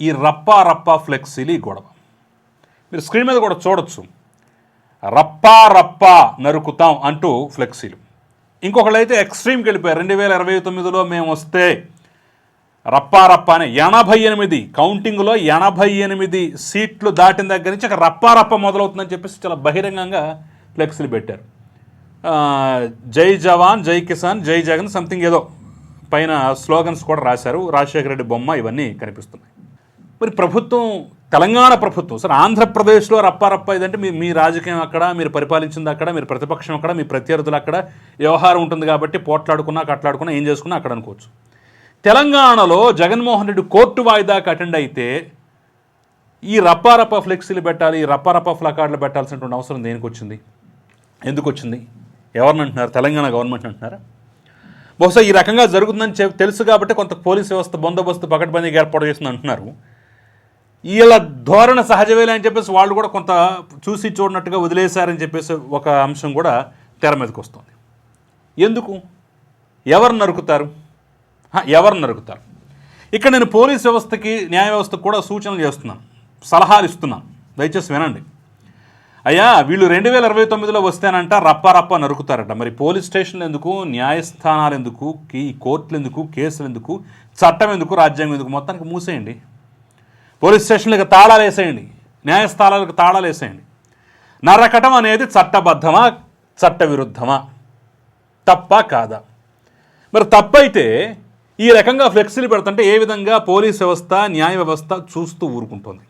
ఈ రప్పా ఫ్లెక్సీలు ఈ గొడవ మీరు స్క్రీన్ మీద కూడా చూడొచ్చు. రప్పా నరుకుతాం అంటూ ఫ్లెక్సీలు. ఇంకొకళ్ళు అయితే ఎక్స్ట్రీమ్కి వెళ్ళిపోయారు. 2029లో మేము వస్తే రప్పా అని 88 కౌంటింగ్లో 88 సీట్లు దాటిన దగ్గర నుంచి రప్పా మొదలవుతుందని చెప్పేసి చాలా బహిరంగంగా ఫ్లెక్సీలు పెట్టారు. జై జవాన్, జై కిసాన్, జై జగన్ సంథింగ్ ఏదో పైన స్లోగన్స్ కూడా రాశారు. రాజశేఖర రెడ్డి బొమ్మ ఇవన్నీ కనిపిస్తున్నాయి. మరి ప్రభుత్వం, తెలంగాణ ప్రభుత్వం, సరే ఆంధ్రప్రదేశ్లో రప్పా ఇదంటే మీ రాజకీయం అక్కడ, మీరు పరిపాలించింది అక్కడ, మీరు ప్రతిపక్షం అక్కడ, మీ ప్రత్యర్థులు అక్కడ, వ్యవహారం ఉంటుంది కాబట్టి పోట్లాడుకున్నా కట్లాడుకున్నా ఏం చేసుకున్నా అక్కడ అనుకోవచ్చు. తెలంగాణలో జగన్మోహన్ రెడ్డి కోర్టు వాయిదాకి అటెండ్ అయితే ఈ రప్పా ఫ్లెక్సీలు పెట్టాలి, ఈ రప్పా ప్లకార్డులు పెట్టాల్సినటువంటి అవసరం దేనికి వచ్చింది? ఎందుకు వచ్చింది? ఎవరిని అంటున్నారు? తెలంగాణ గవర్నమెంట్ అంటున్నారా? బహుశా ఈ రకంగా జరుగుతుందని తెలుసు కాబట్టి కొంత పోలీస్ వ్యవస్థ బందోబస్తు పకడ్బందీగా ఏర్పాటు చేసింది అంటున్నారు. వీళ్ళ ధోరణ సహజమేలే అని చెప్పేసి వాళ్ళు కూడా కొంత చూసి చూడనట్టుగా వదిలేశారని చెప్పేసి ఒక అంశం కూడా తెర మీదకి వస్తుంది. ఎందుకు? ఎవరు నరుకుతారు? ఇక్కడ నేను పోలీస్ వ్యవస్థకి, న్యాయ వ్యవస్థకు కూడా సూచనలు చేస్తున్నాను, సలహాలు ఇస్తున్నాను. దయచేసి వినండి. అయ్యా, వీళ్ళు 2029లో వస్తేనంట రప్పా నరుకుతారట. మరి పోలీస్ స్టేషన్లు ఎందుకు, న్యాయస్థానాలు ఎందుకు, ఈ కోర్టులు ఎందుకు, కేసులు ఎందుకు, చట్టం ఎందుకు, రాజ్యాంగం ఎందుకు? మొత్తానికి మూసేయండి. పోలీస్ స్టేషన్లకు తాళాలు వేసేయండి, న్యాయస్థానాలకు తాళాలు వేసేయండి. నరకటం అనేది చట్టబద్ధమా, చట్టవిరుద్ధమా, తప్పా కాదా? మరి తప్పైతే ఈ రకంగా ఫ్లెక్సీలు పెడుతుంటే ఏ విధంగా పోలీస్ వ్యవస్థ, న్యాయ వ్యవస్థ చూస్తూ ఊరుకుంటుంది?